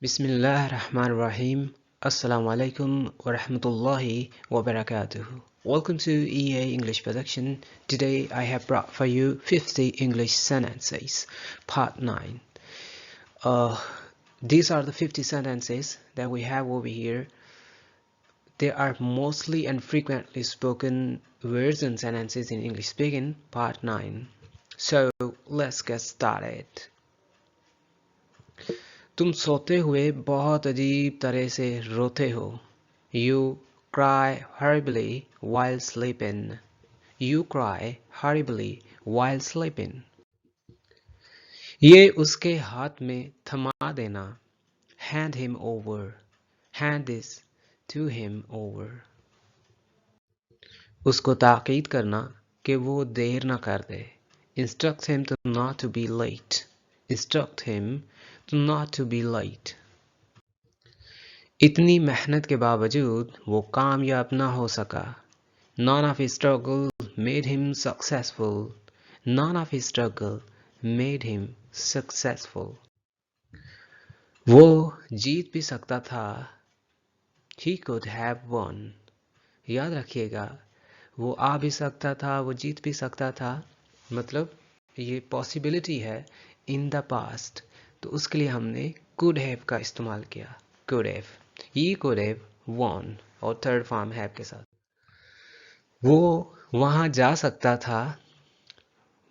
Bismillahirrahmanirrahim. Assalamu alaikum wa rahmatullahi wa barakatuh. Welcome to EA English Production. Today I have brought for you 50 English sentences, part 9. These are the 50 sentences that we have over here. They are mostly and frequently spoken words and sentences in English speaking, part 9. So let's get started. तुम सोते हुए बहुत अजीब तरह से रोते हो. You cry horribly while sleeping. You cry horribly while sleeping. ये उसके हाथ में थमा देना. Hand him over. Hand this to him over. उसको ताकीद करना कि वो देर न कर दे. Instruct him to not to be late. Instruct him to not to be late. इतनी मेहनत के बावजूद वो कामयाब ना हो सका. None of his struggle made him successful. None of his struggle made him successful. वो जीत भी सकता था. He could have won. याद रखिएगा, वो आ भी सकता था, वो जीत भी सकता था. मतलब ये पॉसिबिलिटी है इन द पास्ट, तो उसके लिए हमने could have का इस्तेमाल किया. could have. He could have won और थर्ड फॉर्म have के साथ. वो वहां जा सकता था.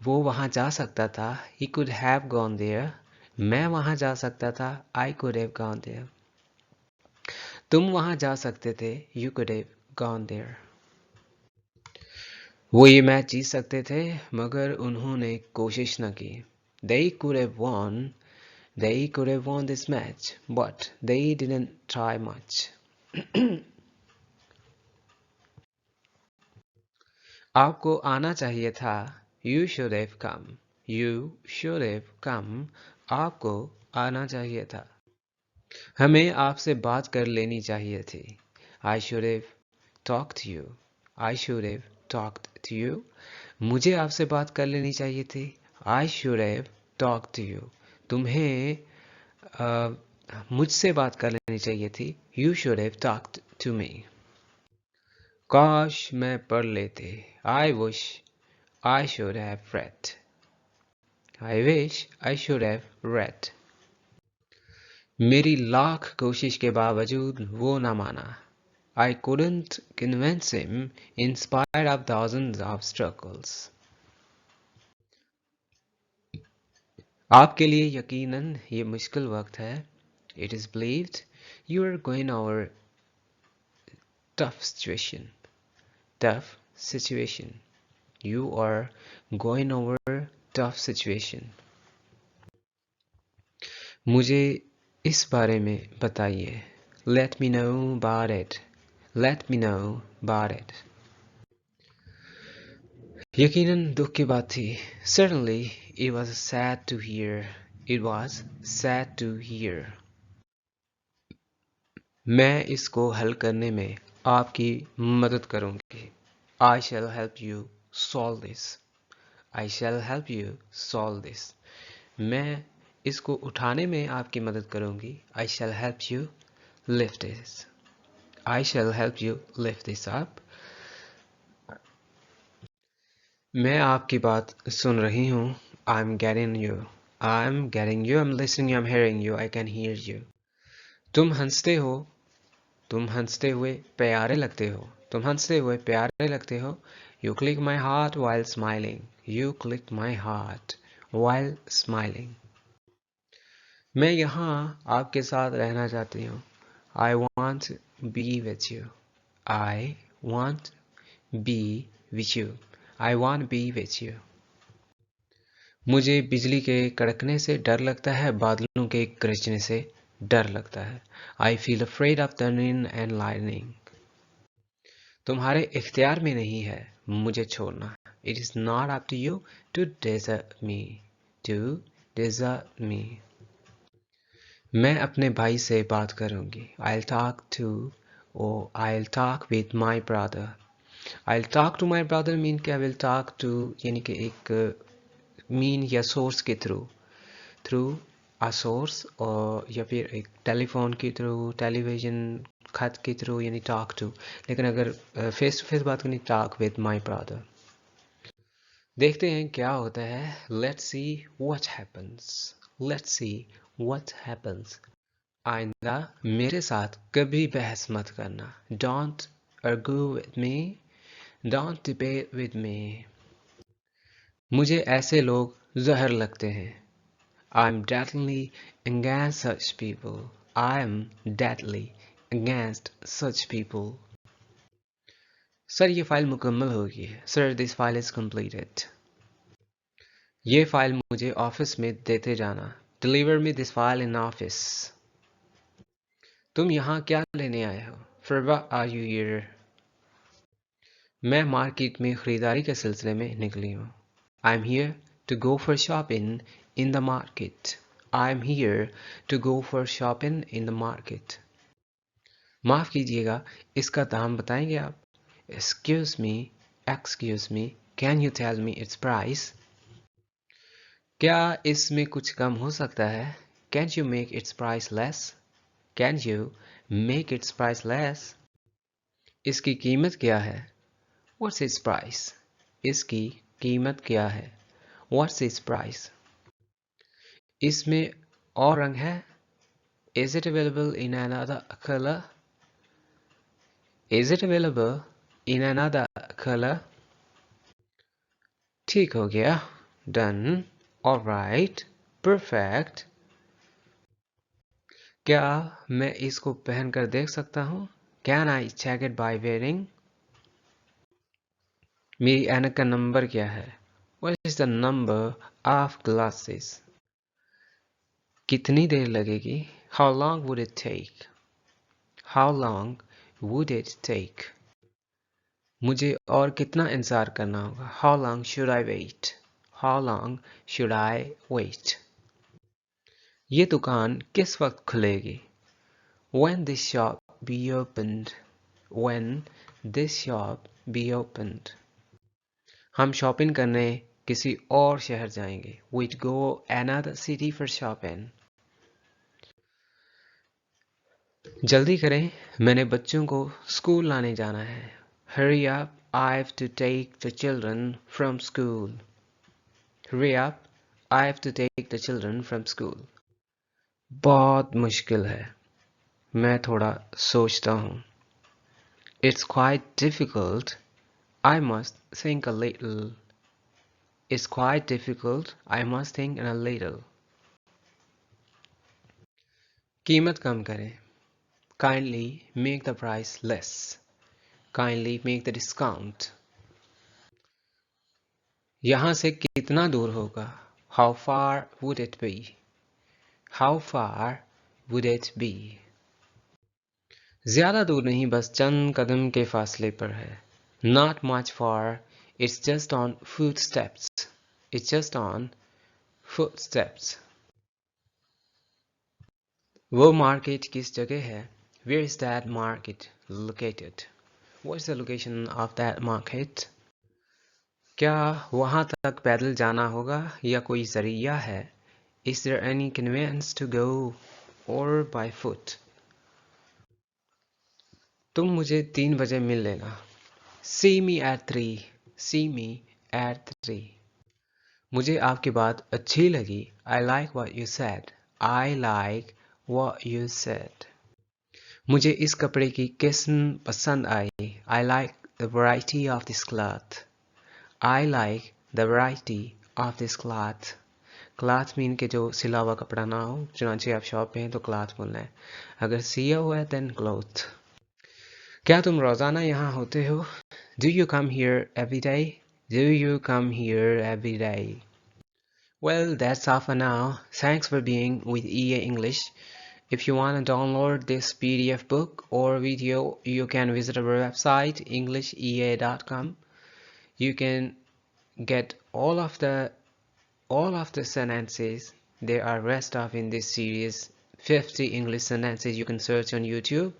वो वहां जा सकता था. He could have gone there. मैं वहां जा सकता था. I could have gone there. तुम वहां जा सकते थे. You could have gone there. वो ये मैच जीत सकते थे मगर उन्होंने कोशिश न की. They could have won. They could have won this match, but they didn't try much. आपको आना चाहिए था. You should have come. You should have come. आपको आना चाहिए था. हमें आपसे बात कर लेनी चाहिए थी. I should have talked to you. I should have talked to you. मुझे आपसे बात कर लेनी चाहिए थी. I should have talked to you. तुम्हें मुझसे बात कर लेनी चाहिए थी. You should have talked to me. काश मैं पढ़ लेते. I wish I should have read. I wish I should have read. मेरी लाख कोशिश के बावजूद वो ना माना. I couldn't convince him in spite of thousands of struggles. आपके लिए यकीनन ये मुश्किल वक्त है. It is believed you are going over tough situation. Tough situation. You are going over tough situation. मुझे इस बारे में बताइए. Let me know about it. Let me know about it. यकीनन दुख की बात थी. Certainly it was sad to hear. It was sad to hear. मैं इसको हल करने में आपकी मदद करूंगी. I shall help you solve this. I shall help you solve this. मैं इसको उठाने में आपकी मदद करूंगी. I shall help you lift this. I shall help you lift this up. मैं आपकी बात सुन रही हूँ. I'm getting you. I'm getting you. I'm listening you. I'm hearing you. I can hear you. तुम हंसते हो. तुम हंसते हुए प्यारे लगते हो. तुम हंसते हुए प्यारे लगते हो. You click my heart while smiling. You click my heart while smiling. मैं यहाँ आपके साथ रहना चाहती हूँ. I want be with you. I want be with you. I want be with you. मुझे बिजली के कड़कने से डर लगता है. बादलों के गरजने से डर लगता है. I feel afraid of thunder and lightning. तुम्हारे इख्तियार में नहीं है मुझे छोड़ना. It is not up to you to desert me. To desert me. मैं अपने भाई से बात करूंगी. I'll talk to or I'll talk with my brother. I'll talk to my brother mean कि I will talk to यानी कि एक मीन या सोर्स के थ्रू आ सोर्स और या फिर एक टेलीफोन के थ्रू, टेलीविज़न, खत के थ्रू, यानी टॉक टू। लेकिन अगर फेस टू फेस बात करनी, टॉक विद माई ब्रदर। देखते हैं क्या होता है। Let's see what happens, let's see what happens. आइंदा मेरे साथ कभी बहस मत करना। Don't argue with me, don't debate with me. मुझे ऐसे लोग जहर लगते हैं। I'm deadly against such people. I'm deadly against such people. Sir ये फाइल मुकम्मल हो गई है। Sir this file is completed. ये फाइल मुझे ऑफिस में देते जाना। Deliver me this file in office. तुम यहाँ क्या लेने आए हो? For what are you here? मैं मार्केट में खरीदारी के सिलसिले में निकली हूँ। I'm here to go for shopping in the market. I'm here to go for shopping in the market. माफ़ कीजिएगा, इसका दाम बताएंगे आप? Excuse me, can you tell me its price? क्या इसमें कुछ कम हो सकता है? Can't you make its price less? Can you make its price less? इसकी कीमत क्या है? What's its price? इसकी कीमत क्या है? What's its price? इसमें और रंग है? Is it available in another color? Is it available in another color? ठीक हो गया। Done. Alright. Perfect. क्या मैं इसको पहन कर देख सकता हूँ? Can I check it by wearing? मेरी ऐनक का नंबर क्या है? What is the number of glasses? कितनी देर लगेगी? How long would it take? How long would it take? मुझे और कितना इंतज़ार करना होगा? How long should I wait? How long should I wait? ये दुकान किस वक्त खुलेगी? When this shop be opened? When this shop be opened? हम शॉपिंग करने किसी और शहर जाएंगे। We'd go another city for shopping. जल्दी करें, मैंने बच्चों को स्कूल लाने जाना है। Hurry up, I have to take the children from school. Hurry up, I have to take the children from school. बहुत मुश्किल है, मैं थोड़ा सोचता हूँ। It's quite difficult, I must think a little. It's quite difficult, I must think a little. कीमत कम करें। Kindly make the price less. Kindly make the discount. यहाँ से कितना दूर होगा? How far would it be? How far would it be? ज़्यादा दूर नहीं, बस चंद कदम के फासले पर है। Not much far, it's just on footsteps. It's just on footsteps. वो मार्केट किस जगह है? Where is that market located? What's the location of that market? क्या वहाँ तक पैदल जाना होगा या कोई ज़रिया है? Is there any conveyance to go or by foot? तुम मुझे 3 बजे मिल लेना। See me at 3. See me at 3. मुझे आपकी बात अच्छी लगी। I like what you said. I like what you said. मुझे इस कपड़े की किस्म पसंद आई। I like the variety of this cloth. I like the variety of this cloth. Cloth mean के जो सिला हुआ कपड़ा ना हो, चुनांचे आप शॉप पे हैं तो क्लॉथ बोलना है। अगर सिया हुआ है देन क्लॉथ। क्या तुम रोज़ाना यहाँ होते हो? Do you come here every day? Do you come here every day? Well, that's all for now. Thanks for being with EA English. If you want to download this PDF book or video, you can visit our website englishea.com. You can get all of the sentences. There are rest of in this series 50 English sentences you can search on YouTube.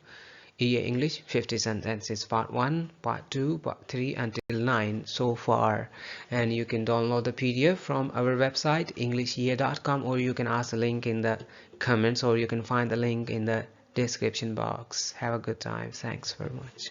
EA English 50 sentences, part 1, part 2, part 3 until 9 so far. And you can download the PDF from our website englishea.com, or you can ask the link in the comments, or you can find the link in the description box. Have a good time. Thanks very much.